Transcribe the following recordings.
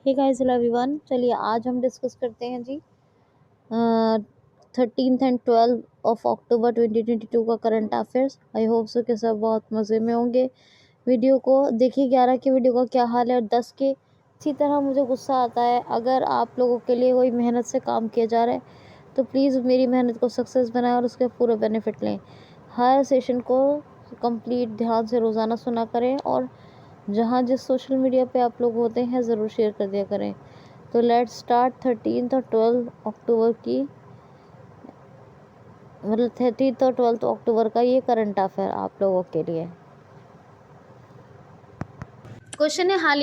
Hey guys, hello everyone. चलिए आज हम डिस्कस करते हैं जी 13th एंड 12 ऑफ अक्टूबर 2022 का current affairs. I hope so कि सब बहुत मज़े में होंगे। वीडियो को देखिए, 11 के वीडियो का क्या हाल है और 10 के। इसी तरह मुझे गुस्सा आता है अगर आप लोगों के लिए कोई मेहनत से काम किया जा रहा है तो प्लीज़ मेरी मेहनत को सक्सेस बनाएं और उसके पूरे बेनिफिट लें। हर सेशन को कंप्लीट ध्यान से रोज़ाना सुना करें और जहाँ जिस सोशल मीडिया पे आप लोग होते हैं ज़रूर शेयर कर दिया करें। तो लेट्स स्टार्ट 13th और 12 अक्टूबर की, मतलब 13th और 12th अक्टूबर का ये करंट अफेयर आप लोगों के लिए। क्वेश्चन है, हाल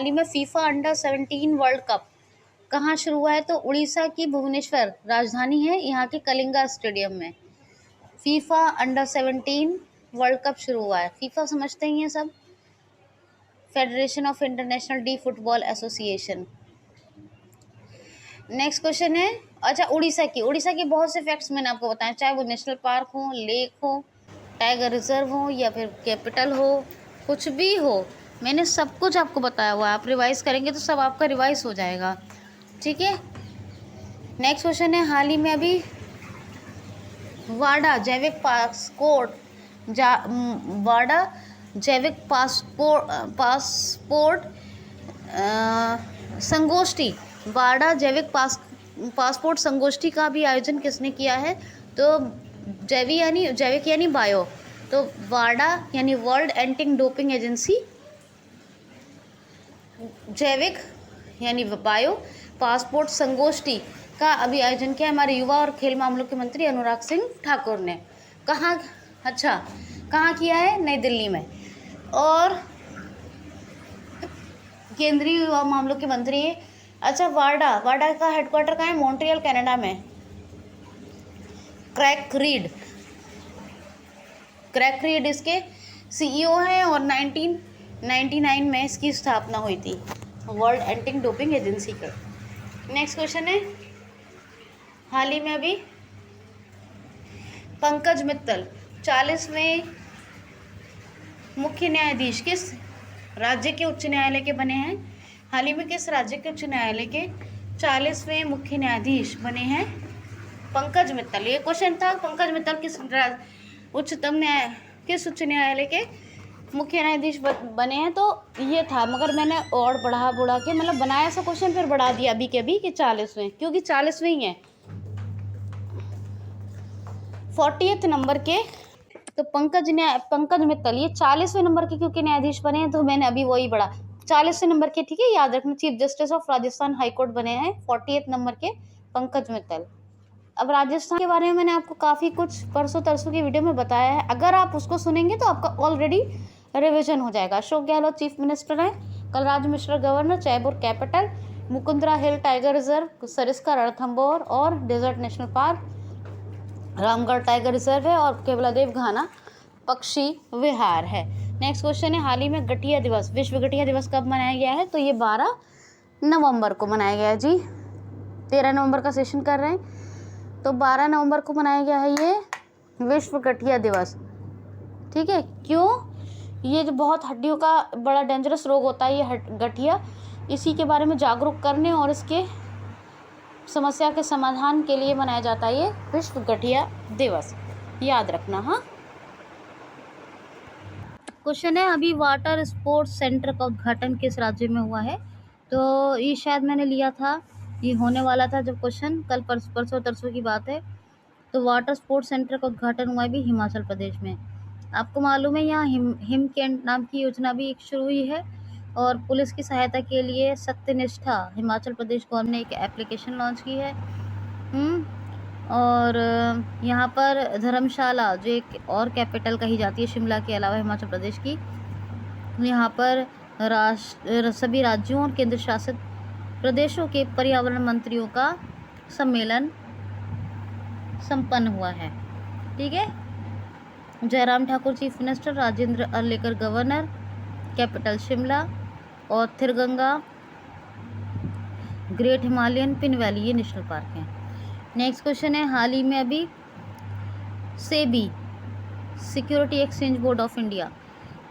ही में फीफा अंडर 17 वर्ल्ड कप कहाँ शुरू हुआ है? तो उड़ीसा की भुवनेश्वर राजधानी है, यहाँ के कलिंगा स्टेडियम में फीफा अंडर 17 वर्ल्ड कप शुरू हुआ है। फीफा समझते ही हैं सब, federation of international D football association. Next question है, अच्छा उड़ीसा की बहुत से फैक्ट्स मैंने आपको बताए, चाहे वो नेशनल पार्क हो, लेक हो, टाइगर रिजर्व हो या फिर कैपिटल हो, कुछ भी हो, मैंने सब कुछ आपको बताया हुआ है। आप रिवाइज करेंगे तो सब आपका रिवाइज हो जाएगा, ठीक है। नेक्स्ट क्वेश्चन है, हाल ही में अभी वाडा जैविक पासपोर्ट संगोष्ठी, वाडा जैविक पासपोर्ट संगोष्ठी का भी आयोजन किसने किया है? तो जैविक यानी बायो, तो वाडा यानी वर्ल्ड एंटी डोपिंग एजेंसी, जैविक यानी बायो पासपोर्ट संगोष्ठी का अभी आयोजन किया हमारे युवा और खेल मामलों के मंत्री अनुराग सिंह ठाकुर ने। कहाँ किया है? नई दिल्ली में। और केंद्रीय युवा मामलों के मंत्री, अच्छा वाडा का हेडक्वार्टर कहाँ है? मॉन्ट्रियल कनाडा में। क्रैग रीड इसके सीईओ हैं और 1999 में इसकी स्थापना हुई थी, वर्ल्ड एंटी डोपिंग एजेंसी का। नेक्स्ट क्वेश्चन है, हाल ही में अभी पंकज मित्तल 40वें मुख्य न्यायाधीश किस राज्य के उच्च न्यायालय के बने हैं? हाल ही में किस राज्य के उच्च न्यायालय के 40वें मुख्य न्यायाधीश बने हैं? पंकज मित्तल। ये क्वेश्चन था, पंकज मित्तल किस उच्च न्यायालय के मुख्य न्यायाधीश बने हैं, तो ये था। मगर मैंने और बढ़ा के मतलब बनाया ऐसा क्वेश्चन, फिर बढ़ा दिया अभी के अभी कि 40वें, क्योंकि 40वें ही है 40th नंबर के। तो पंकज मित्तल ये 40वें नंबर के क्योंकि न्यायाधीश बने हैं, तो मैंने अभी वही बढ़ा 40वें नंबर के, ठीक है, याद रखना। Chief justice of Rajasthan high court बने हैं 40th नंबर के पंकज मित्तल। अब राजस्थान के बारे में मैंने आपको काफ़ी कुछ परसों तरसों की वीडियो में बताया है, अगर आप उसको सुनेंगे तो आपका ऑलरेडी रिविजन हो जाएगा। अशोक गहलोत चीफ मिनिस्टर हैं, Kalraj Mishra governor, Jaipur capital, Mukundra hill tiger reserve, Sariska Ranthambore और desert national park, Ramgarh tiger reserve है और केवलादेव घाना पक्षी विहार है। नेक्स्ट क्वेश्चन है, हाल ही में गठिया दिवस, विश्व गठिया दिवस कब मनाया गया है? तो ये 12 नवंबर को मनाया गया है जी। 13 नवंबर का सेशन कर रहे हैं, तो 12 नवंबर को मनाया गया है ये विश्व गठिया दिवस, ठीक है। क्यों? ये जो बहुत हड्डियों का बड़ा डेंजरस रोग होता है ये गठिया, इसी के बारे में जागरूक करने और इसके समस्या के समाधान के लिए मनाया जाता है ये विश्व गठिया दिवस, याद रखना। हाँ, क्वेश्चन है, अभी वाटर स्पोर्ट्स सेंटर का उद्घाटन किस राज्य में हुआ है? तो ये शायद मैंने लिया था, ये होने वाला था जब क्वेश्चन, कल परसों तरसों की बात है। तो वाटर स्पोर्ट्स सेंटर का उद्घाटन हुआ है भी हिमाचल प्रदेश में। आपको मालूम है यहाँ हिम कैंट नाम की योजना भी एक शुरू हुई है, और पुलिस की सहायता के लिए सत्यनिष्ठा हिमाचल प्रदेश गवर्नमेंट ने एक एप्लीकेशन लॉन्च की है। और यहाँ पर धर्मशाला जो एक और कैपिटल कही जाती है शिमला के अलावा हिमाचल प्रदेश की, यहाँ पर सभी राज्यों और केंद्र शासित प्रदेशों के पर्यावरण मंत्रियों का सम्मेलन संपन्न हुआ है, ठीक है। Jairam Thakur chief minister, Rajendra Arlekar governor, capital Shimla, और थिरगंगा ग्रेट हिमालयन पिन वैली ये नेशनल पार्क हैं। नेक्स्ट क्वेश्चन है, हाल ही में अभी SEBI security exchange board of India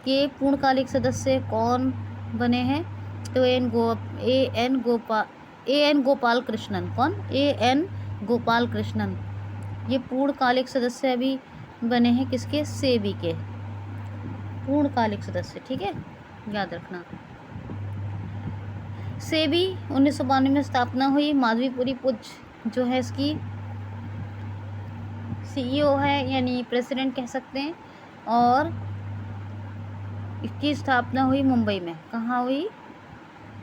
के पूर्णकालिक सदस्य कौन बने हैं? तो ए एन गोपाल कृष्णन। कौन? A N Gopal Krishnan. ये पूर्णकालिक सदस्य अभी बने हैं किसके? सेबी के पूर्णकालिक सदस्य। ठीक है, याद रखना। सेबी 1992 में स्थापना हुई। माधवीपुरी पुज जो है इसकी सीईओ है, यानी प्रेसिडेंट कह सकते हैं। और इसकी स्थापना हुई मुंबई में। कहाँ हुई?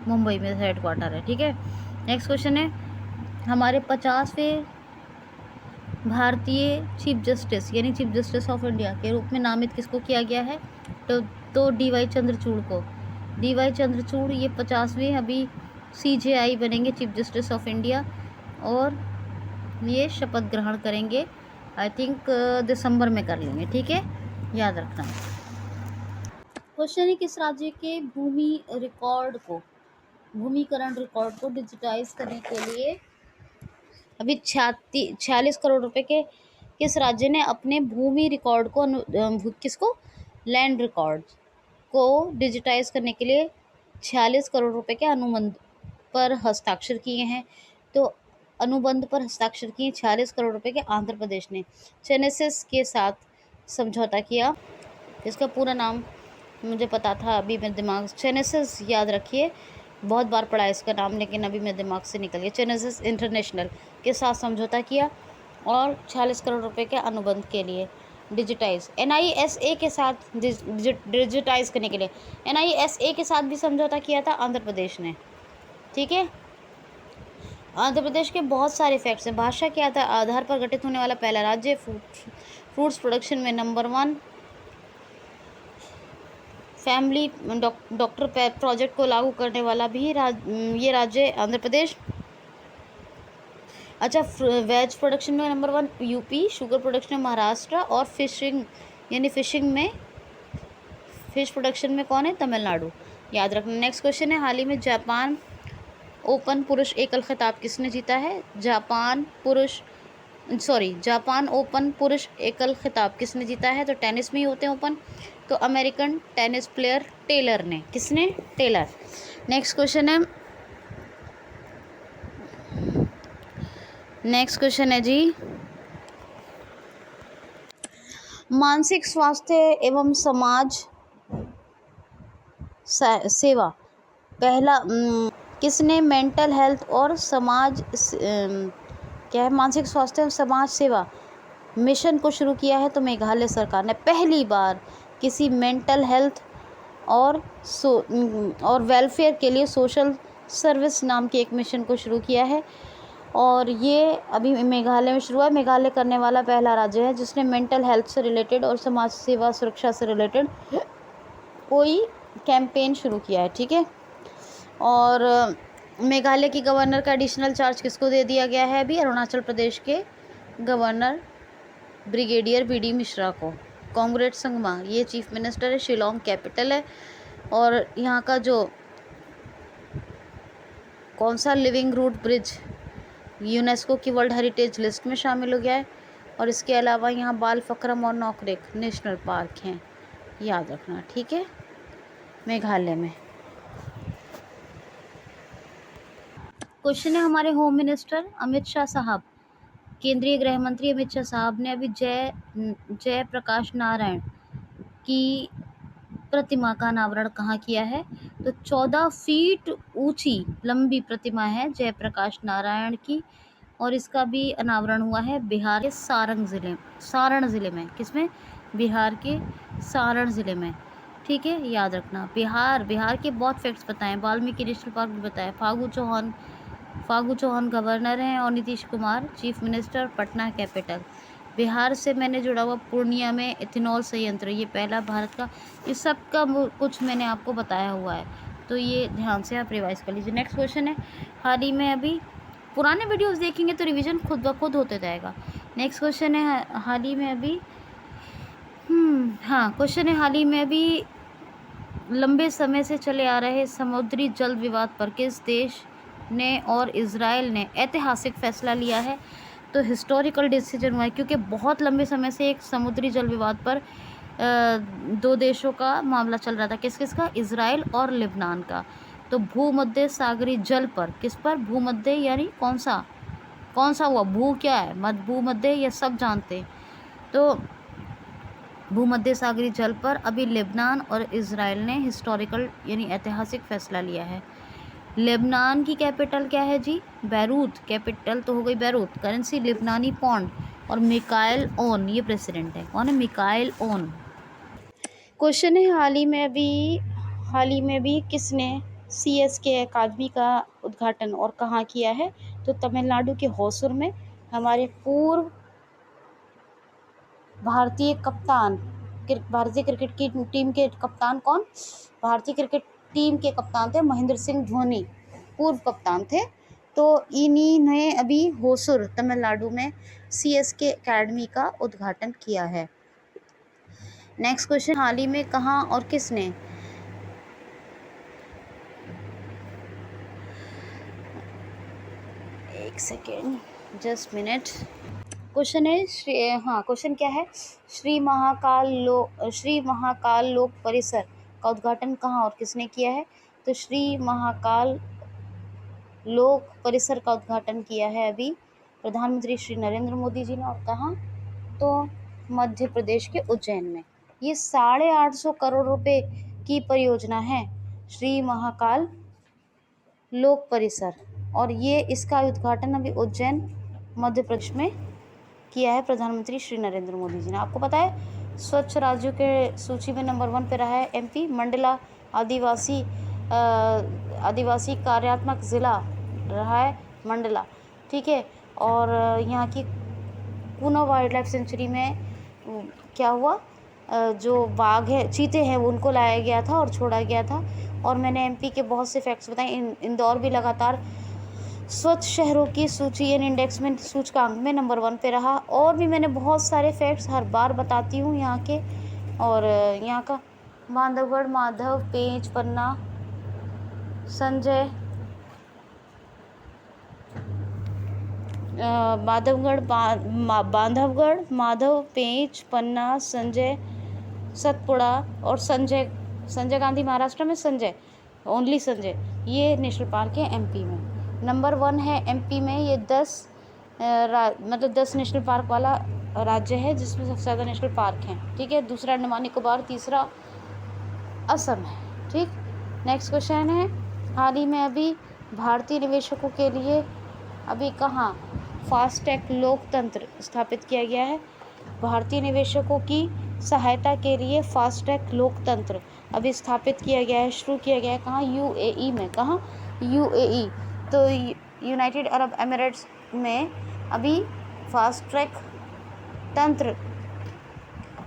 मुंबई में हेडक्वार्टर है। ठीक है, नेक्स्ट क्वेश्चन है, हमारे 50वें भारतीय चीफ जस्टिस यानी चीफ जस्टिस ऑफ इंडिया के रूप में नामित किसको किया गया है? तो डीवाई चंद्रचूड़ को। डीवाई चंद्रचूड़ ये 50वें अभी सीजेआई बनेंगे, चीफ जस्टिस ऑफ इंडिया, और ये शपथ ग्रहण करेंगे। आई थिंक दिसंबर में कर लेंगे। ठीक है, याद रखना। क्वेश्चन है, किस राज्य के भूमिकरण रिकॉर्ड को डिजिटाइज करने के लिए अभी 46 करोड़ रुपए के किस राज्य ने अपने भूमि रिकॉर्ड को किसको? लैंड रिकॉर्ड को डिजिटाइज करने के लिए 46 करोड़ रुपए के अनुबंध पर हस्ताक्षर किए हैं। तो अनुबंध पर हस्ताक्षर किए 46 करोड़ रुपए के आंध्र प्रदेश ने चेनेसिस के साथ समझौता किया। इसका पूरा नाम मुझे पता था, अभी मेरे दिमाग, चेनेसिस याद रखिए, बहुत बार पढ़ा है इसका नाम, लेकिन अभी मेरे दिमाग से निकल गया। चेनेसिस इंटरनेशनल के साथ समझौता किया और 46 करोड़ रुपए के अनुबंध के लिए डिजिटाइज। NISA के साथ डिजिटाइज करने के लिए NISA के साथ भी समझौता किया था आंध्र प्रदेश ने। ठीक है, आंध्र प्रदेश के बहुत सारे फैक्ट्स हैं। भाषा के आधार पर गठित होने वाला पहला राज्य, फ्रूट्स प्रोडक्शन में नंबर 1, फैमिली डॉक्टर प्रोजेक्ट को लागू करने वाला भी ये राज्य आंध्र प्रदेश। अच्छा, वेज प्रोडक्शन में नंबर 1 यूपी, शुगर प्रोडक्शन में महाराष्ट्र, और फिशिंग में फिश प्रोडक्शन में कौन है? तमिलनाडु। याद रखना। नेक्स्ट क्वेश्चन है, हाल ही में जापान ओपन पुरुष एकल खिताब किसने जीता है? जापान ओपन पुरुष एकल खिताब किसने जीता है? तो टेनिस में ही होते हैं ओपन, तो अमेरिकन टेनिस प्लेयर टेलर ने। किसने? टेलर। नेक्स्ट क्वेश्चन है जी, मानसिक स्वास्थ्य एवं समाज सेवा पहला किसने मेंटल हेल्थ और समाज क्या है, मानसिक स्वास्थ्य एवं समाज सेवा मिशन को शुरू किया है? तो मेघालय सरकार ने पहली बार किसी मेंटल हेल्थ और वेलफेयर के लिए सोशल सर्विस नाम के एक मिशन को शुरू किया है, और ये अभी मेघालय में शुरू है। मेघालय करने वाला पहला राज्य है जिसने मेंटल हेल्थ से रिलेटेड और समाज सेवा सुरक्षा से रिलेटेड कोई कैंपेन शुरू किया है। ठीक है, और मेघालय की गवर्नर का एडिशनल चार्ज किसको दे दिया गया है? अभी अरुणाचल प्रदेश के गवर्नर ब्रिगेडियर BD मिश्रा को। कांग्रेट संगमा ये चीफ मिनिस्टर है, शिलोंग कैपिटल है, और यहाँ का जो कौन सा लिविंग रूट ब्रिज यूनेस्को की वर्ल्ड हेरिटेज लिस्ट में शामिल हो गया है, और इसके अलावा यहाँ बाल फक्रम और नौकरेक नेशनल पार्क हैं। याद रखना। ठीक है, मेघालय में। क्वेश्चन है, हमारे होम मिनिस्टर अमित शाह साहब, केंद्रीय गृह मंत्री अमित शाह साहब ने अभी जय प्रकाश नारायण की प्रतिमा का अनावरण कहाँ किया है? तो 14 फीट ऊंची लंबी प्रतिमा है जय प्रकाश नारायण की, और इसका भी अनावरण हुआ है बिहार के सारण ज़िले में। किसमें? बिहार के सारण ज़िले में। ठीक है, याद रखना। बिहार के बहुत फैक्ट्स बताएं। वाल्मीकि नेशनल पार्क भी बताएं। फागू चौहान गवर्नर हैं, और Nitish Kumar chief minister, Patna capital. Bihar से मैंने जुड़ा हुआ पूर्णिया में इथेनॉल संयंत्र, ये पहला भारत का, इस सब का कुछ मैंने आपको बताया हुआ है, तो ये ध्यान से आप रिवाइज कर लीजिए। नेक्स्ट क्वेश्चन है, हाल ही में अभी पुराने वीडियोस देखेंगे तो रिवीजन खुद ब खुद होते जाएगा। नेक्स्ट क्वेश्चन है, हाल ही में अभी क्वेश्चन है, हाल ही में अभी लंबे समय से चले आ रहे समुद्री जल विवाद पर किस देश ने और इजराइल ने ऐतिहासिक फैसला लिया है? तो हिस्टोरिकल डिसीजन हुआ है, क्योंकि बहुत लंबे समय से एक समुद्री जल विवाद पर 2 देशों का मामला चल रहा था। किस किस का? इजराइल और लेबनान का। तो भूमध्य सागरीय जल पर, किस पर? भूमध्य यानी कौन सा हुआ? भू क्या है? भूमध्य ये सब जानते हैं। तो भूमध्य सागरीय जल पर अभी लेबनान और इजराइल ने हिस्टोरिकल यानी ऐतिहासिक फैसला लिया है। लेबनान की कैपिटल क्या है जी? बैरूत। कैपिटल तो हो गई बैरूत। Currency लेबनानी pond. और मिकाइल ओन ये प्रेसिडेंट है। कौन है? मिकाइल ओन। क्वेश्चन है हाल ही में भी किसने CSK अकादमी का उद्घाटन और कहाँ किया है? तो तमिलनाडु के होसुर में। हमारे पूर्व भारतीय क्रिकेट की टीम के कप्तान कौन? भारतीय क्रिकेट टीम के कप्तान थे महेंद्र सिंह धोनी, पूर्व कप्तान थे। तो इन्हीं ने अभी होसुर तमिलनाडु में CSK अकेडमी का उद्घाटन किया है। नेक्स्ट क्वेश्चन, हाल ही में कहाँ और किसने एक सेकेंड जस्ट मिनट। क्वेश्चन है क्वेश्चन क्या है? श्री महाकाल लोक परिसर का उद्घाटन कहाँ और किसने किया है? तो श्री महाकाल लोक परिसर का उद्घाटन किया है अभी प्रधानमंत्री श्री नरेंद्र मोदी जी ने। और कहाँ? तो मध्य प्रदेश के उज्जैन में। ये 850 करोड़ रुपए की परियोजना है श्री महाकाल लोक परिसर, और ये इसका उद्घाटन अभी उज्जैन मध्य प्रदेश में किया है प्रधानमंत्री श्री नरेंद्र मोदी जी ने। आपको पता है स्वच्छ राज्यों के सूची में नंबर 1 पे रहा है MP। मंडला आदिवासी कार्यात्मक ज़िला रहा है मंडला, ठीक है। और यहाँ की कूनो वाइल्ड लाइफ सेंचुरी में क्या हुआ, जो बाघ है, चीते हैं, उनको लाया गया था और छोड़ा गया था। और मैंने MP के बहुत से फैक्ट्स बताए। इंदौर भी लगातार स्वच्छ शहरों की सूची यानी इंडेक्स में सूचकांक में नंबर 1 पे रहा। और भी मैंने बहुत सारे फैक्ट्स हर बार बताती हूँ यहाँ के। और यहाँ का बांधवगढ़, माधव, पेंच, पन्ना, संजय, बांधवगढ़, माधव, पेंच, पन्ना, संजय, सतपुड़ा और संजय गांधी महाराष्ट्र में, संजय ओनली संजय, ये नेशनल पार्क है MP में। नंबर 1 है MP में। ये 10 नेशनल पार्क वाला राज्य है जिसमें सबसे ज़्यादा नेशनल पार्क हैं, ठीक है। दूसरा अंडमान निकोबार, तीसरा असम है, ठीक। नेक्स्ट क्वेश्चन है, हाल ही में अभी भारतीय निवेशकों के लिए अभी कहाँ फास्टैग लोकतंत्र स्थापित किया गया है? भारतीय निवेशकों की सहायता के लिए फास्टैग लोकतंत्र अभी स्थापित किया गया है, शुरू किया गया है। कहाँ? UAE में। कहाँ? UAE। तो यूनाइटेड अरब एमिरेट्स में अभी फास्टैग तंत्र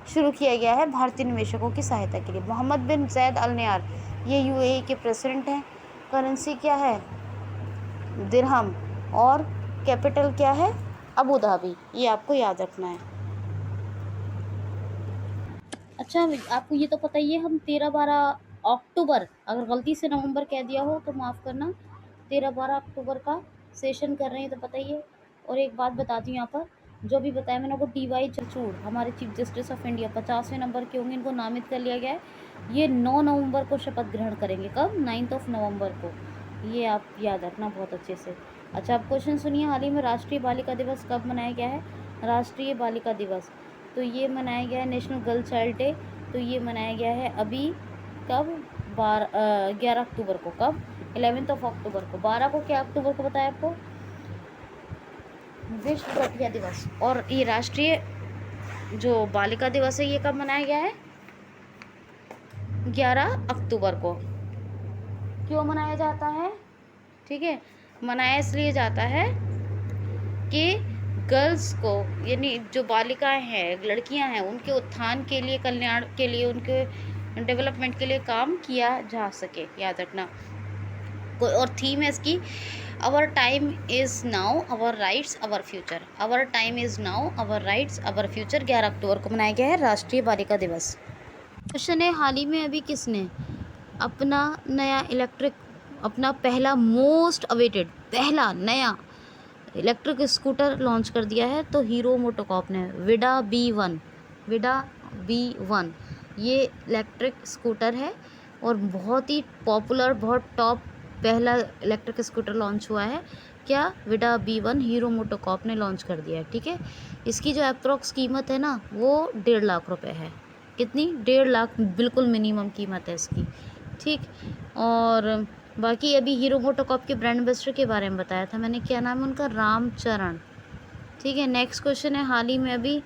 शुरू किया गया है भारतीय निवेशकों की सहायता के लिए। मोहम्मद बिन जैद अल नयार ये UAE के प्रेसिडेंट हैं। करेंसी क्या है? दिरहम। और कैपिटल क्या है? Abu Dhabi. ये आपको याद रखना है। अच्छा, आपको ये तो पता ही है, हम 13-12 अक्टूबर, अगर गलती से नवंबर कह दिया हो तो माफ़ करना, 13-12 अक्टूबर का सेशन कर रहे हैं, तो पता ही है। और एक बात बताती हूँ यहाँ पर, जो भी बताया मैंने, आपको DY चंद्रचूड़ हमारे चीफ जस्टिस ऑफ इंडिया 50वें नंबर के होंगे, इनको नामित कर लिया गया है। ये 9 नवंबर को शपथ ग्रहण करेंगे। कब? 9 नवंबर को। ये आप याद रखना बहुत अच्छे से। अच्छा, आप क्वेश्चन सुनिए, हाल ही में राष्ट्रीय बालिका दिवस कब मनाया गया है? राष्ट्रीय बालिका दिवस तो ये मनाया गया है, नेशनल गर्ल चाइल्ड डे तो ये मनाया गया है अभी कब? 11 अक्टूबर को। कब? 11 अक्टूबर को। 12 को क्या अक्टूबर को बताया आपको? विश्व गठिया दिवस। और ये राष्ट्रीय जो बालिका दिवस है ये कब मनाया गया है? 11 अक्टूबर को। क्यों मनाया जाता है? ठीक है, मनाया इसलिए जाता है कि गर्ल्स को यानी जो बालिकाएं हैं, लड़कियां हैं, उनके उत्थान के लिए, कल्याण के लिए, उनके डेवलपमेंट के लिए काम किया जा सके। याद रखना। और थीम है इसकी, our time is now, our rights our future. Our time is now, our rights our future. 11 अक्टूबर को मनाया गया है राष्ट्रीय बालिका दिवस। क्वेश्चन है, हाल ही में अभी किसने अपना पहला मोस्ट अवेटेड, पहला नया इलेक्ट्रिक स्कूटर लॉन्च कर दिया है? तो हीरो मोटोकॉर्प ने विडा B1 ये इलेक्ट्रिक स्कूटर है और बहुत ही पॉपुलर, बहुत टॉप पहला इलेक्ट्रिक स्कूटर लॉन्च हुआ है। क्या? विडा B1 हीरो मोटोकॉर्प ने लॉन्च कर दिया है। ठीक है, इसकी जो अप्रॉक्स कीमत है ना वो 1.5 लाख रुपए है। कितनी? 1.5 लाख बिल्कुल मिनिमम कीमत है इसकी। ठीक, और बाकी अभी हीरो मोटोकॉर्प के ब्रांड एम्बेसडर के बारे में बताया था मैंने, क्या नाम है उनका? रामचरण। ठीक है, नेक्स्ट क्वेश्चन है, हाल ही में अभी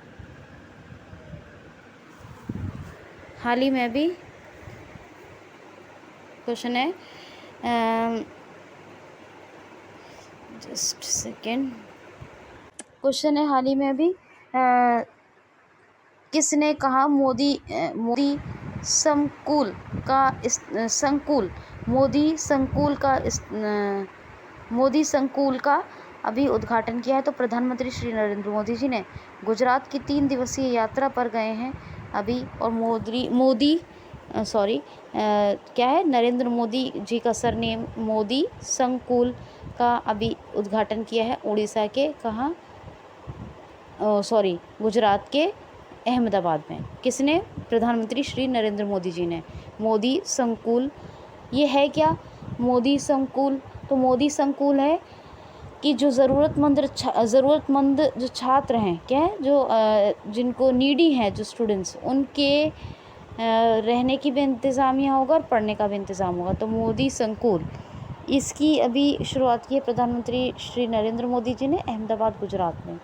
क्वेश्चन है, जस्ट सेकेंड। क्वेश्चन है, हाल ही में अभी किसने कहा मोदी संकुल का अभी उद्घाटन किया है? तो प्रधानमंत्री श्री नरेंद्र मोदी जी ने गुजरात की 3 दिवसीय यात्रा पर गए हैं अभी, और क्या है, नरेंद्र मोदी जी का सरनेम मोदी संकुल का अभी उद्घाटन किया है उड़ीसा के कहाँ, गुजरात के अहमदाबाद में। किसने? प्रधानमंत्री श्री नरेंद्र मोदी जी ने। मोदी संकुल ये है क्या? मोदी संकुल, तो मोदी संकुल है कि जो ज़रूरतमंद जो छात्र हैं, क्या है, जो जिनको नीडी हैं, जो स्टूडेंट्स, उनके रहने की भी इंतज़ाम यहाँ होगा और पढ़ने का भी इंतज़ाम होगा। तो मोदी संकुल, इसकी अभी शुरुआत की है प्रधानमंत्री श्री नरेंद्र मोदी जी ने अहमदाबाद, गुजरात में।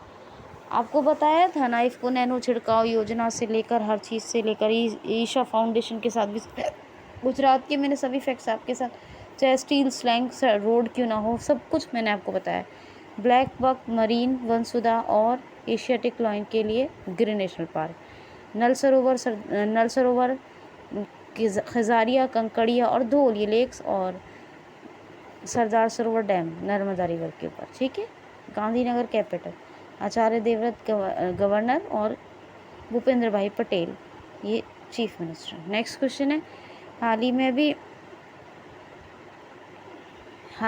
आपको बताया था नाइफ को नैनो छिड़काव योजना से लेकर हर चीज़ से लेकर ईशा फाउंडेशन के साथ भी गुजरात के मैंने सभी फैक्ट्स आपके साथ, चाहे स्टील स्लैंग रोड क्यों ना हो, सब कुछ मैंने आपको बताया। ब्लैक बक मरीन वनसुधा और एशियाटिक लॉयन के लिए ग्रीन नेशनल पार्क, नल सरोवर खजारिया, कंकड़िया और धोल, ये लेक्स, और सरदार सरोवर डैम नर्मदा रिवर के ऊपर। ठीक है, गांधीनगर कैपिटल, आचार्य देवव्रत गवर्नर और भूपेंद्र भाई पटेल ये चीफ मिनिस्टर। नेक्स्ट क्वेश्चन है, हाल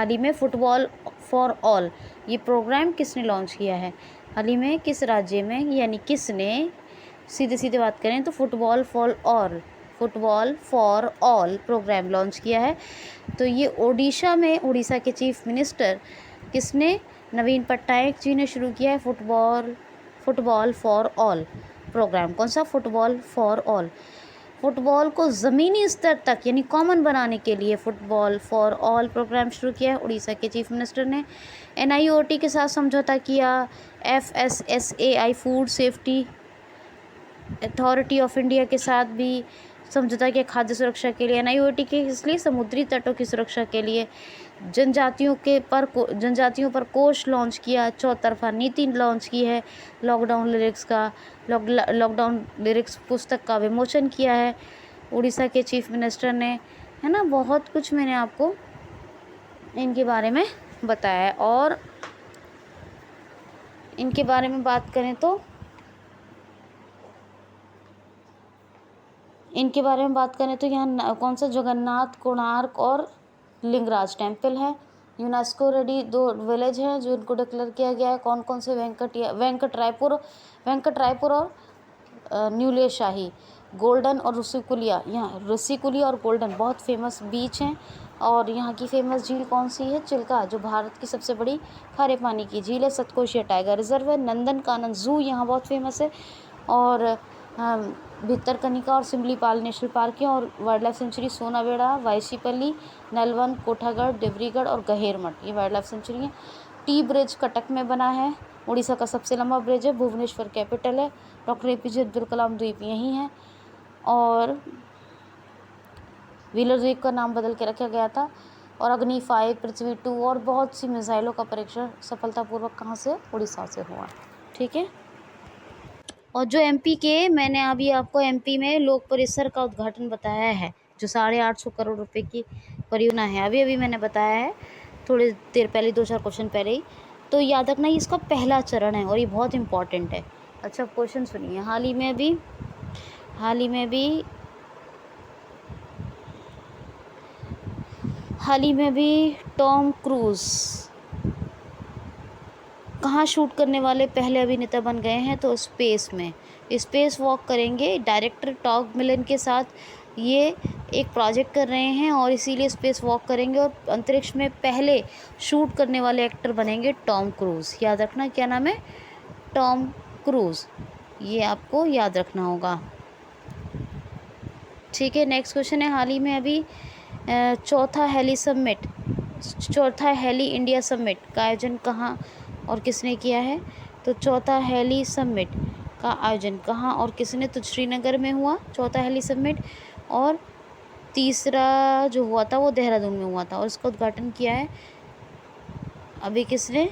ही में फुटबॉल फॉर ऑल ये प्रोग्राम किसने लॉन्च किया है? हाल ही में किस राज्य में, यानी किसने, सीधे बात करें तो football for all programme launch किया है? तो ये उड़ीसा के चीफ मिनिस्टर किसने? नवीन पटनायक जी ने शुरू किया है फुटबॉल फॉर ऑल प्रोग्राम। कौन सा? Football for all. फुटबॉल को ज़मीनी स्तर तक यानी कॉमन बनाने के लिए फुटबॉल फॉर ऑल प्रोग्राम शुरू किया है उड़ीसा के चीफ मिनिस्टर ने। NIOT के साथ समझौता किया, FSSAI food safety authority of India के साथ भी समझौता किया खाद्य सुरक्षा के लिए। NIOT के इसलिए समुद्री तटों की सुरक्षा के लिए जनजातियों पर कोष लॉन्च किया, चौतरफा नीति लॉन्च की है, लॉकडाउन लिरिक्स पुस्तक का विमोचन किया है उड़ीसा के चीफ मिनिस्टर ने, है ना। बहुत कुछ मैंने आपको इनके बारे में बताया है। और इनके बारे में बात करें तो यहाँ कौन सा जगन्नाथ, कोणार्क और लिंगराज टेम्पल है। यूनेस्को रेडी 2 विलेज हैं जो इनको डिक्लेयर किया गया है। कौन कौन से? वेंकट रायपुर और न्यूले शाही, गोल्डन और ऋषिकुलिया। यहाँ ऋषिकुलिया और गोल्डन बहुत फेमस बीच हैं। और यहाँ की फेमस झील कौन सी है? चिल्का, जो भारत की सबसे बड़ी खारे पानी की झील है। सतकोशिया टाइगर रिजर्व है। नंदनकानन जू यहाँ बहुत फेमस है। और भितरकनिका और सिमलीपाल नेशनल पार्क है। और वाइल्ड लाइफ सेंचुरी सोनाबेड़ा, वाइशीपल्ली, नलवन, कोठागढ़, डिब्रीगढ़ और गहेरमठ ये वाइल्ड लाइफ सेंचुरी है। टी ब्रिज कटक में बना है, उड़ीसा का सबसे लंबा ब्रिज है। भुवनेश्वर कैपिटल है। डॉक्टर APJ अब्दुल कलाम द्वीप यहीं है। और व्हीलर द्वीप का नाम बदल के रखा गया था। और अग्नि 5, पृथ्वी 2 और बहुत सी मिसाइलों का परीक्षण सफलतापूर्वक कहाँ से? उड़ीसा से हुआ। ठीक है। और जो MP के मैंने अभी आपको MP में लोक परिसर का उद्घाटन बताया है, जो 850 करोड़ रुपए की परियोजना है, अभी मैंने बताया है थोड़ी देर पहले, 2-4 क्वेश्चन पहले ही। तो याद रखना, ये इसका पहला चरण है और ये बहुत इंपॉर्टेंट है। अच्छा, क्वेश्चन सुनिए। हाल ही में भी टॉम क्रूज कहाँ शूट करने वाले पहले अभिनेता बन गए हैं? तो स्पेस में स्पेस वॉक करेंगे डायरेक्टर टॉम मिलन के साथ ये एक प्रोजेक्ट कर रहे हैं और इसीलिए स्पेस वॉक करेंगे और अंतरिक्ष में पहले शूट करने वाले एक्टर बनेंगे टॉम क्रूज़। याद रखना क्या नाम है, टॉम क्रूज़, ये आपको याद रखना होगा। ठीक है, नेक्स्ट क्वेश्चन है, हाल ही में अभी चौथा हेली इंडिया समिट का आयोजन कहाँ और किसने किया है? तो चौथा हेली समिट का आयोजन कहाँ और किसने? तो श्रीनगर में हुआ चौथा हेली समिट, और तीसरा जो हुआ था वो देहरादून में हुआ था, और इसका उद्घाटन किया है अभी किसने?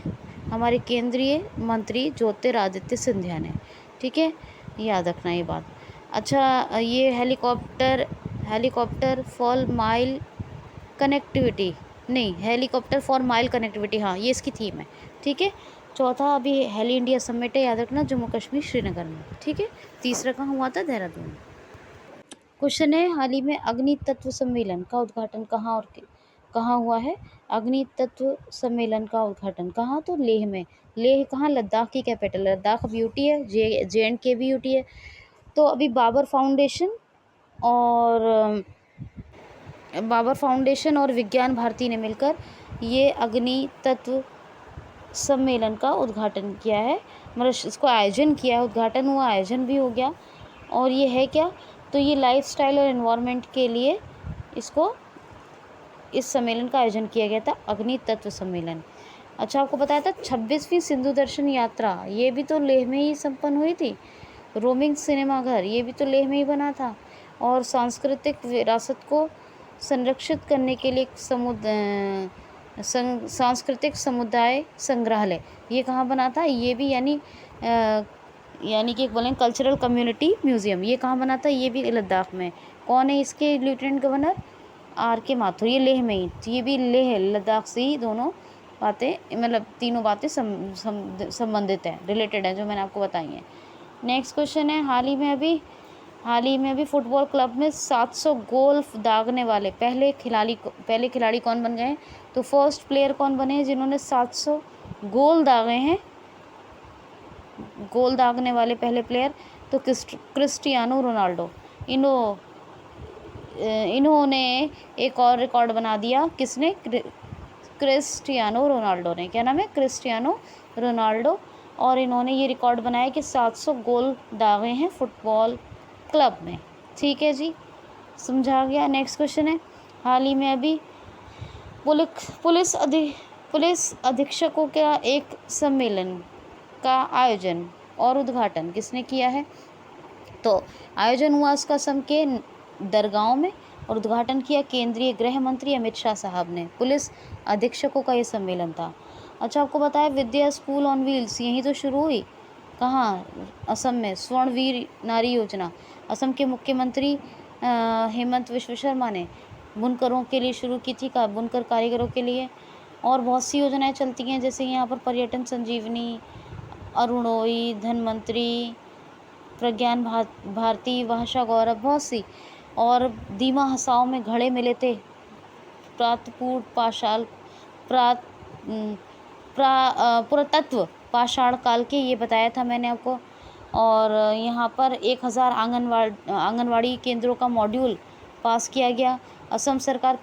हमारे केंद्रीय मंत्री ज्योतिरादित्य सिंधिया ने। ठीक है, याद रखना ये बात। अच्छा, ये हेलीकॉप्टर फॉर माइल कनेक्टिविटी, नहीं, हेलीकॉप्टर फॉर माइल कनेक्टिविटी, हाँ ये इसकी थीम है। ठीक है, चौथा अभी हेली इंडिया समिट है, याद रखना, जम्मू कश्मीर श्रीनगर में। ठीक है, तीसरा कहाँ हुआ था? देहरादून। क्वेश्चन है, हाल ही में अग्नि तत्व सम्मेलन का उद्घाटन कहाँ और कहाँ हुआ है? अग्नि तत्व सम्मेलन का उद्घाटन कहाँ? तो लेह में। लेह कहाँ? लद्दाख की कैपिटल, लद्दाख अब यूटी है, JNK भी यूटी है। तो अभी बाबर फाउंडेशन और विज्ञान भारती ने मिलकर ये अग्नि तत्व सम्मेलन का उद्घाटन किया है, मतलब इसको आयोजन किया है, उद्घाटन हुआ, आयोजन भी हो गया। और ये है क्या? तो ये लाइफस्टाइल और एनवायरनमेंट के लिए इस सम्मेलन का आयोजन किया गया था, अग्नि तत्व सम्मेलन। अच्छा, आपको बताया था 26वीं सिंधु दर्शन यात्रा, ये भी तो लेह में ही संपन्न हुई थी। रोमिंग सिनेमाघर, ये भी तो लेह में ही बना था। और सांस्कृतिक विरासत को संरक्षित करने के लिए सांस्कृतिक समुदाय संग्रहालय, ये कहाँ बना था? ये भी यानी कि एक बोलें कल्चरल कम्युनिटी म्यूज़ियम, ये कहाँ बना था? ये भी लद्दाख में। कौन है इसके लेफ्टिनेंट गवर्नर? RK माथुर, ये लेह में ही, ये भी लेह लद्दाख से ही दोनों बातें, मतलब तीनों बातें संबंधित हैं, रिलेटेड हैं, जो मैंने आपको बताई हैं। नेक्स्ट क्वेश्चन है, हाल ही में अभी फुटबॉल क्लब में 700 गोल दागने वाले पहले खिलाड़ी कौन बन गए? तो फर्स्ट प्लेयर कौन बने हैं जिन्होंने 700 गोल दागे हैं? गोल दागने वाले पहले प्लेयर तो क्रिस्टियानो रोनाल्डो। इन्होंने एक और रिकॉर्ड बना दिया, किसने? क्रिस्टियानो रोनाल्डो ने। क्या नाम है? Cristiano Ronaldo. और इन्होंने ये रिकॉर्ड बनाया कि 700 गोल दागे हैं फुटबॉल क्लब में। ठीक है जी, समझा गया। नेक्स्ट क्वेश्चन है, हाल ही में अभी पुलिस अधीक्षकों का एक सम्मेलन का आयोजन और उद्घाटन किसने किया है? तो आयोजन हुआ इसका असम के दरगांव में और उद्घाटन किया केंद्रीय गृह मंत्री अमित शाह साहब ने। पुलिस अधीक्षकों का ये सम्मेलन था। अच्छा, आपको बताया विद्या स्कूल ऑन व्हील्स यहीं तो शुरू हुई, कहाँ? असम में। स्वर्णवीर नारी योजना असम के मुख्यमंत्री हेमंत विश्व शर्मा ने बुनकरों के लिए शुरू की थी, बुनकर कारीगरों के लिए। और बहुत सी योजनाएं चलती हैं, जैसे यहाँ पर पर्यटन संजीवनी, अरुणोई, धनवंतरी, प्रज्ञान भारती, भाषा गौरव, बहुत सी। और दीमा हसाओं में घड़े मिले थे, पुरातत्व पाषाण काल के, ये बताया था मैंने आपको। और यहाँ पर 1000 आंगनवाड़ी केंद्रों का मॉड्यूल पास किया गया। असम सरकार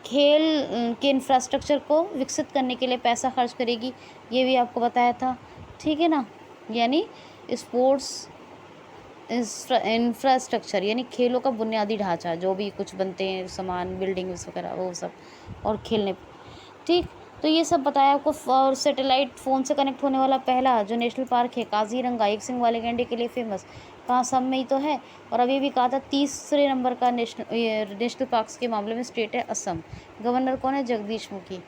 खेल के इंफ्रास्ट्रक्चर को विकसित करने के लिए पैसा खर्च करेगी, ये भी आपको बताया था। ठीक है ना, यानी स्पोर्ट्स इंफ्रास्ट्रक्चर यानी खेलों का बुनियादी ढांचा, जो भी कुछ बनते हैं सामान, बिल्डिंग्स वगैरह, वो सब, और खेलने। ठीक, तो ये सब बताया आपको। और सैटेलाइट फ़ोन से कनेक्ट होने वाला पहला जो नेशनल पार्क है काजीरंगा, एक सिंग वाले गैंडे के लिए फेमस, कहाँ? असम में ही तो है। और अभी भी कहा था तीसरे नंबर का नेशनल पार्क्स के मामले में स्टेट है असम। गवर्नर कौन है? जगदीश मुखी।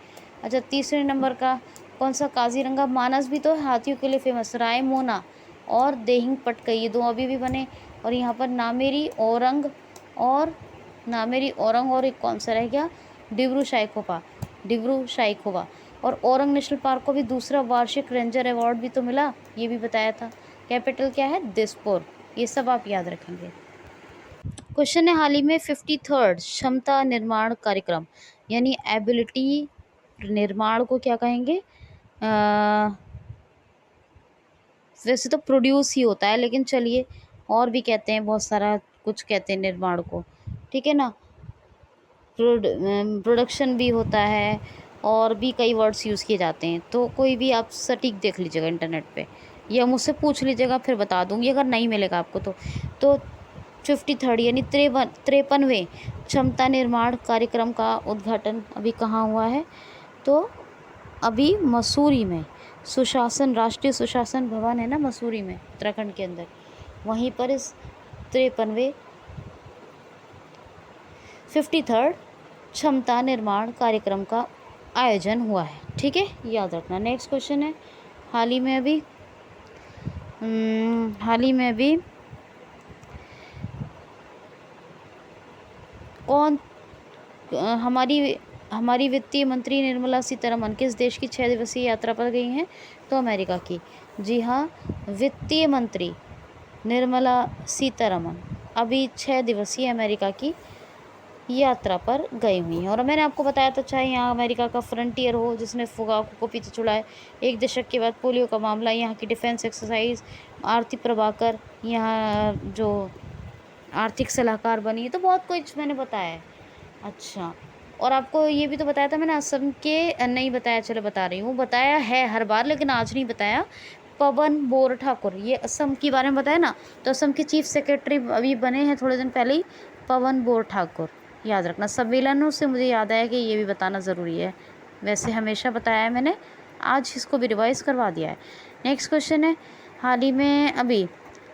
अच्छा, तीसरे नंबर का कौन सा? काजीरंगा। मानस भी तो है हाथियों के लिए फेमस, रायमोना और देहिंग पटकई, ये दो अभी भी बने। और यहाँ पर नामेरी औरंग और एक कौन सा रह गया? डिब्रू साइखोवा। और औरंग नेशनल पार्क को भी दूसरा वार्षिक रेंजर अवार्ड भी तो मिला, ये भी बताया था। कैपिटल क्या है? दिसपुर। ये सब आप याद रखेंगे। क्वेश्चन है, हाल ही में 53rd क्षमता निर्माण कार्यक्रम यानी एबिलिटी निर्माण को क्या कहेंगे? वैसे तो प्रोड्यूस ही होता है, लेकिन चलिए और भी कहते हैं, बहुत सारा कुछ कहते हैं निर्माण को, ठीक है ना। प्रोडक्शन भी होता है और भी कई वर्ड्स यूज़ किए जाते हैं। तो कोई भी आप सटीक देख लीजिएगा इंटरनेट पे या मुझसे पूछ लीजिएगा, फिर बता दूँगी अगर नहीं मिलेगा आपको तो 53rd यानी 53वें क्षमता निर्माण कार्यक्रम का उद्घाटन अभी कहाँ हुआ है? तो अभी मसूरी में सुशासन, राष्ट्रीय सुशासन भवन है ना मसूरी में, उत्तराखंड के अंदर, वहीं पर इस 53वें 53rd क्षमता निर्माण कार्यक्रम का आयोजन हुआ है, ठीक है, याद रखना। नेक्स्ट क्वेश्चन है, हाल ही में अभी कौन हमारी वित्तीय मंत्री निर्मला सीतारमण किस देश की 6 दिवसीय यात्रा पर गई हैं? तो अमेरिका की। जी हाँ, वित्तीय मंत्री निर्मला सीतारमण अभी 6 दिवसीय अमेरिका की यात्रा पर गई हुई हैं। और मैंने आपको बताया था, चाहे यहाँ अमेरिका का फ्रंटियर हो जिसने फुगाकू को पीछे छुड़ाए, 1 दशक के बाद पोलियो का मामला, यहाँ की डिफेंस एक्सरसाइज, आरती प्रभाकर यहाँ जो आर्थिक सलाहकार बनी है, तो बहुत कुछ मैंने बताया है। अच्छा, और आपको ये भी तो बताया था मैंने, असम के नहीं बताया, चलो बता रही हूँ, बताया है हर बार लेकिन आज नहीं बताया। पवन बोर ठाकुर, ये असम के बारे में बताया ना, तो असम के चीफ सेक्रेटरी अभी बने हैं थोड़े दिन पहले ही, पवन बोर ठाकुर, याद रखना। सम्मेलनों से मुझे याद आया कि ये भी बताना ज़रूरी है, वैसे हमेशा बताया है मैंने, आज इसको भी रिवाइज़ करवा दिया है। नेक्स्ट क्वेश्चन है, हाल ही में अभी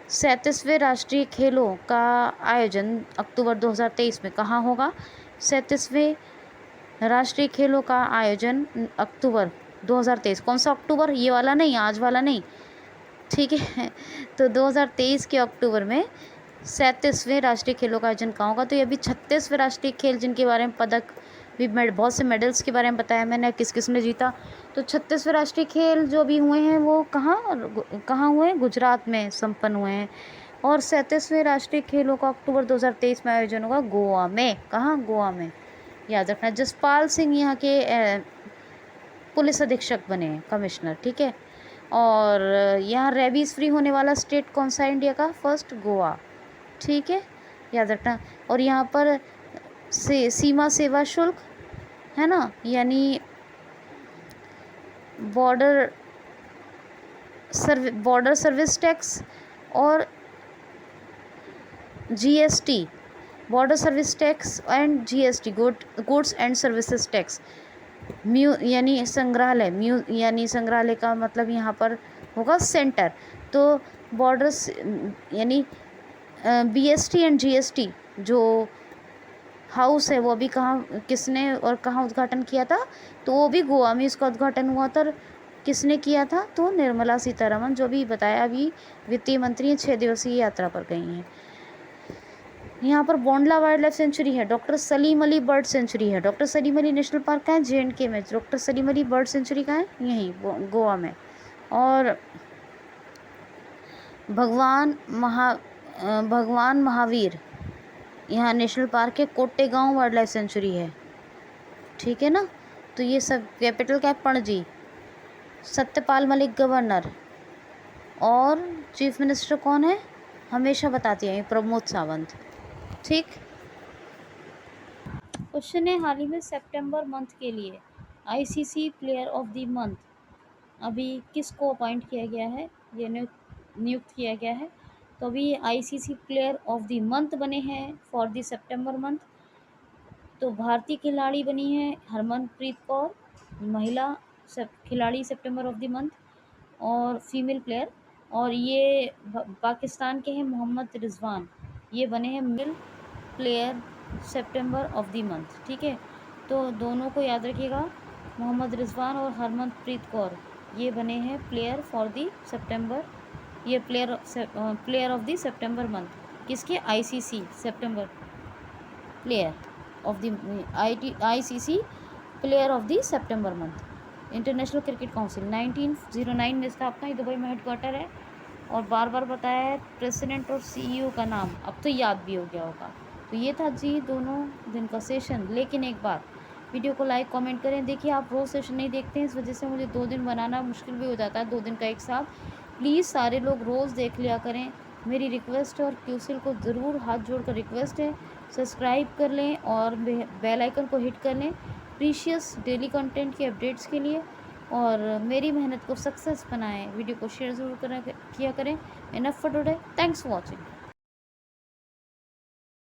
37वें राष्ट्रीय खेलों का आयोजन अक्टूबर 2023 में कहाँ होगा? 37वें राष्ट्रीय खेलों का आयोजन अक्टूबर 2023, कौन सा अक्टूबर? ये वाला नहीं, आज वाला नहीं, ठीक है। तो 2023 के अक्टूबर में 37वें राष्ट्रीय खेलों का आयोजन कहाँ होगा? तो ये अभी 36वें राष्ट्रीय खेल, जिनके बारे में पदक भी, बहुत से मेडल्स के बारे में बताया मैंने, किस किस ने जीता। तो 36वें राष्ट्रीय खेल जो भी हुए हैं वो कहाँ हुए हैं? गुजरात में संपन्न हुए हैं। और 37वें राष्ट्रीय खेलों का अक्टूबर 2023 में आयोजन होगा गोवा में। कहाँ? गोवा में, याद रखना। जसपाल सिंह यहाँ के पुलिस अधीक्षक बने हैं, कमिश्नर, ठीक है। और यहाँ रेबीज़ फ्री होने वाला स्टेट कौन सा इंडिया का? फर्स्ट गोवा, ठीक है, याद रखना। और यहाँ पर सीमा सेवा शुल्क है ना, यानी बॉर्डर सर्विस टैक्स और GST, border service tax and GST, goods and services tax, यानी संग्रहालय, यानी संग्रहालय का मतलब यहाँ पर होगा सेंटर। तो बॉर्डर्स यानी बीएसटी एंड जीएसटी जो हाउस है वो अभी कहाँ, किसने और कहाँ उद्घाटन किया था? तो वो भी गोवा में इसका उद्घाटन हुआ था। किसने किया था? तो निर्मला सीतारमण, जो भी बताया अभी वित्तीय मंत्री 6 दिवसीय यात्रा पर गई हैं। यहाँ पर बोंडला वाइल्ड लाइफ सेंचुरी है, doctor Salim Ali bird sanctuary है। Doctor Salim Ali national park कहाँ है? JNK में। Doctor Salim Ali bird sanctuary कहाँ है? यहीं गोवा में। और भगवान महावीर यहाँ नेशनल पार्क है, कोटेगांव वाइल्ड लाइफ सेंचुरी है, ठीक है ना। तो ये सब, कैपिटल क्या है? पणजी। सत्यपाल मलिक गवर्नर, और चीफ मिनिस्टर कौन है? हमेशा बताती हैं प्रमोद सावंत, ठीक। क्वेश्चन है, हाल ही में सितंबर मंथ के लिए ICC player of the month अभी किसको अपॉइंट किया गया है, ये नियुक्त किया गया है? तो अभी ICC player of the month बने हैं फॉर द सितंबर मंथ। तो भारतीय खिलाड़ी बनी है हरमनप्रीत कौर, महिला खिलाड़ी सितंबर ऑफ द मंथ, और फीमेल प्लेयर। और ये पाकिस्तान के हैं मोहम्मद रिजवान, ये बने हैं mail player September of the month, ठीक है। तो दोनों को याद रखिएगा, मोहम्मद रिजवान और हरमनप्रीत कौर, ये बने हैं प्लेयर फॉर दी सितंबर, ये player of the September month, किसके? ICC September player of the ICC player of the September month. International cricket council 1909 में स्थापना, दुबई में हेडक्वार्टर है। और बार बार बताया है प्रेसिडेंट और CEO का नाम, अब तो याद भी हो गया होगा। तो ये था जी दोनों दिन का सेशन। लेकिन एक बार वीडियो को लाइक कमेंट करें। देखिए, आप रोज़ सेशन नहीं देखते हैं, इस वजह से मुझे 2 दिन बनाना मुश्किल भी हो जाता है, 2 दिन का एक साथ। प्लीज़ सारे लोग रोज़ देख लिया करें, मेरी रिक्वेस्ट है और क्यूसिल को ज़रूर हाथ जोड़कर रिक्वेस्ट है, सब्सक्राइब कर लें और बेल आइकन को हिट कर लें प्रीशियस डेली कंटेंट के अपडेट्स के लिए, और मेरी मेहनत को सक्सेस बनाएं। वीडियो को शेयर ज़रूर किया करें। Enough for today, thanks for watching.